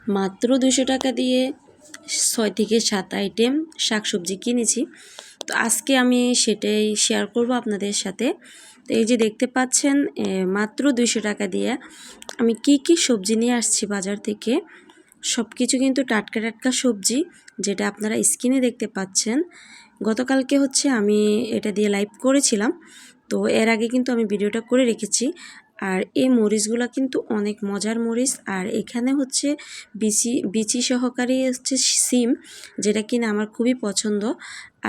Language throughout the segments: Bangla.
মাত্র 200 টাকা দিয়ে 6 থেকে 7 আইটেম শাকসবজি কিনেছি। তো আজকে আমি সেটাই শেয়ার করব আপনাদের সাথে। তো এই যে দেখতে পাচ্ছেন মাত্র 200 টাকা দিয়ে আমি কি সবজি নিয়ে আসছি বাজার থেকে। সব কিছু কিন্তু টাটকা টাটকা সবজি, যেটা আপনারা স্ক্রিনে দেখতে পাচ্ছেন। গতকালকে হচ্ছে আমি এটা দিয়ে লাইভ করেছিলাম, তো এর আগে কিন্তু আমি ভিডিওটা করে রেখেছি। আর এই মরিচগুলো কিন্তু অনেক মজার মরিচ। আর এখানে হচ্ছে বিচি সহকারী হচ্ছে সিম, যেটা কিনা আমার খুবই পছন্দ।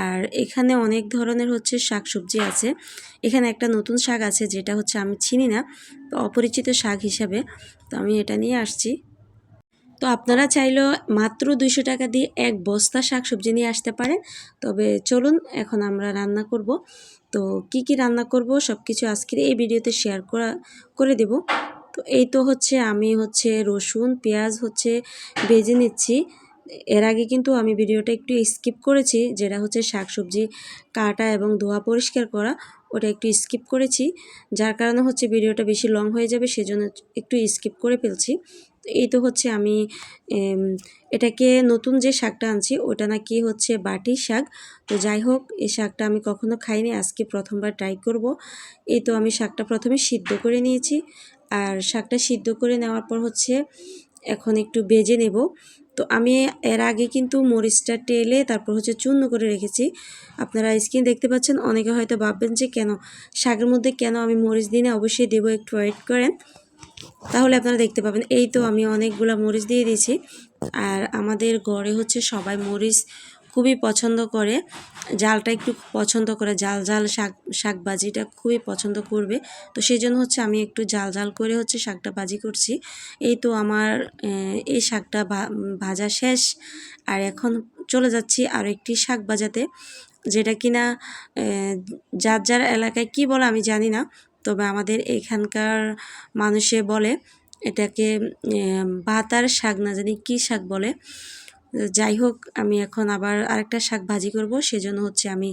আর এখানে অনেক ধরনের হচ্ছে শাকসবজি আছে। এখানে একটা নতুন শাক আছে যেটা হচ্ছে আমি চিনি না, অপরিচিত শাক হিসাবে। তো আমি এটা নিয়ে আসছি। তো আপনারা চাইলেও মাত্র 200 টাকা দিয়ে এক বস্তা শাকসবজি নিয়ে আসতে পারেন। তবে চলুন এখন আমরা রান্না করব। তো কি রান্না করব সব কিছু আজকের এই ভিডিওতে শেয়ার করে দেব। তো এই তো হচ্ছে আমি হচ্ছে রসুন পেঁয়াজ হচ্ছে ভেজে নিচ্ছি। এর আগে কিন্তু আমি ভিডিওটা একটু স্কিপ করেছি, যেটা হচ্ছে শাকসবজি কাটা এবং ধোয়া পরিষ্কার করা, ওটা একটু স্কিপ করেছি। যার কারণে হচ্ছে ভিডিওটা বেশি লং হয়ে যাবে, সেজন্য একটু স্কিপ করে ফেলছি। এই তো হচ্ছে আমি এটাকে নতুন যে শাকটা আনছি ওটা নাকি হচ্ছে বাটি শাক। তো যাই হোক, এই শাকটা আমি কখনো খাইনি, আজকে প্রথমবার ট্রাই করব। এই তো আমি শাকটা প্রথমে সিদ্ধ করে নিয়েছি। আর শাকটা সিদ্ধ করে নেওয়ার পর হচ্ছে এখন একটু ভেজে নেব। তো আমি এর আগে কিন্তু মরিচটা টেলে তারপর হচ্ছে চূর্ণ করে রেখেছি। আপনারা স্ক্রিন দেখতে পাচ্ছেন। অনেকে হয়তো ভাববেন যে কেন শাকের মধ্যে কেন আমি মরিচ দিই না, অবশ্যই দেবো, একটু ওয়েট করেন, তাহলে আপনারা দেখতে পাবেন। এই তো আমি অনেকগুলা মরিচ দিয়ে দিয়েছি। আর আমাদের ঘরে হচ্ছে সবাই মরিচ খুবই পছন্দ করে, জালটা একটু পছন্দ করে, জাল শাক ভাজিটা খুবই পছন্দ করবে। তো সেই জন্য হচ্ছে আমি একটু জাল করে হচ্ছে শাকটা ভাজি করছি। এই তো আমার এই শাকটা ভাজা শেষ। আর এখন চলে যাচ্ছি আরও একটি শাক ভাজাতে, যেটা কিনা যার এলাকায় কি বলে আমি জানি না, তবে আমাদের এখানকার মানুষে বলে এটাকে বাতার শাক, না জানি কি শাক বলে। যাই হোক, আমি এখন আবার আরেকটা শাক ভাজি করব, সেজন্য হচ্ছে আমি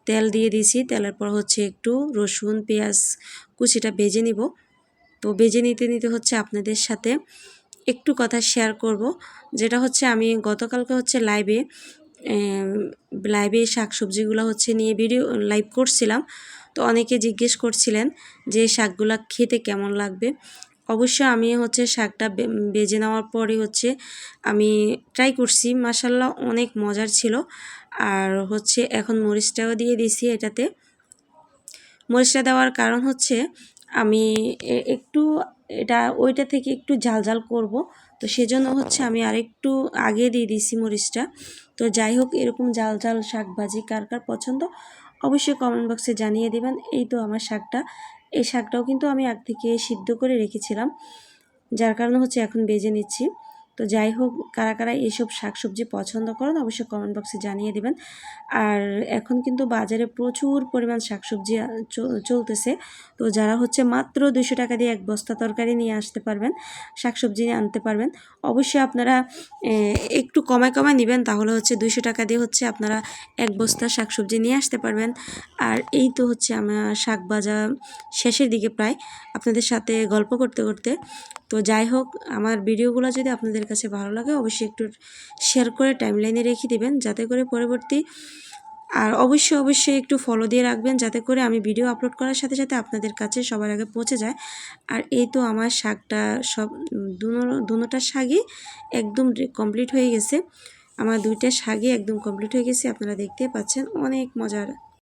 তেল দিয়ে দিয়েছি। তেলের পর হচ্ছে একটু রসুন পেঁয়াজ কুচিটা ভেজে নিব। তো ভেজে নিতে হচ্ছে আপনাদের সাথে একটু কথা শেয়ার করব, যেটা হচ্ছে আমি গতকালকে হচ্ছে লাইভে শাকসবজিগুলো হচ্ছে নিয়ে ভিডিও লাইভ করছিলাম। তো অনেকে জিজ্ঞেস করছিলেন যে শাকগুলা খেতে কেমন লাগবে। অবশ্য আমি হচ্ছে শাকটা ভেজে নেওয়ার পরে হচ্ছে আমি ট্রাই করছি, মাশাল্লাহ অনেক মজার ছিল। আর হচ্ছে এখন মরিচটাও দিয়ে দিয়েছি এটাতে। মরিচটা দেওয়ার কারণ হচ্ছে আমি একটু এটা ওইটা থেকে একটু ঝাল করব, তো সেজন্য হচ্ছে আমি আরেকটু আগে দিয়ে দিয়েছি মরিচটা। তো যাই হোক, এরকম ঝাল শাক ভাজি কার কার পছন্দ অবশ্যই কমেন্ট বক্সে জানিয়ে দেবেন। এই তো আমার শাকটা, এই শাকটাও কিন্তু আমি আগ থেকে সিদ্ধ করে রেখেছিলাম, যার কারণে হচ্ছে এখন ভেজে নিচ্ছি। তো যাই হোক, কারা কারা এইসব শাকসবজি পছন্দ করেন অবশ্যই কমেন্ট বক্সে জানিয়ে দেবেন। আর এখন কিন্তু বাজারে প্রচুর পরিমাণ শাকসবজি চলতেছে। তো যারা হচ্ছে মাত্র 200 টাকা দিয়ে এক বস্তা তরকারি নিয়ে আসতে পারবেন, শাকসবজি আনতে পারবেন, অবশ্যই আপনারা একটু কমায় নেবেন, তাহলে হচ্ছে 200 টাকা দিয়ে হচ্ছে আপনারা এক বস্তা শাকসবজি নিয়ে আসতে পারবেন। আর এই তো হচ্ছে আমার শাক ভাজা শেষের দিকে প্রায়, আপনাদের সাথে গল্প করতে করতে। তো যাই হোক, আমার ভিডিওগুলো যদি আপনাদের কাছে ভালো লাগে অবশ্যই একটু শেয়ার করে টাইমলাইনে রেখে দিবেন, যাতে করে পরবর্তী, আর অবশ্যই একটু ফলো দিয়ে রাখবেন, যাতে করে আমি ভিডিও আপলোড করার সাথে সাথে আপনাদের কাছে সবার আগে পৌঁছে যায়। আর এই তো আমার শাকটা সব দুটোটা শাকই একদম কমপ্লিট হয়ে গেছে। আমার দুইটা শাকই একদম কমপ্লিট হয়ে গেছে, আপনারা দেখতে পাচ্ছেন, অনেক মজার।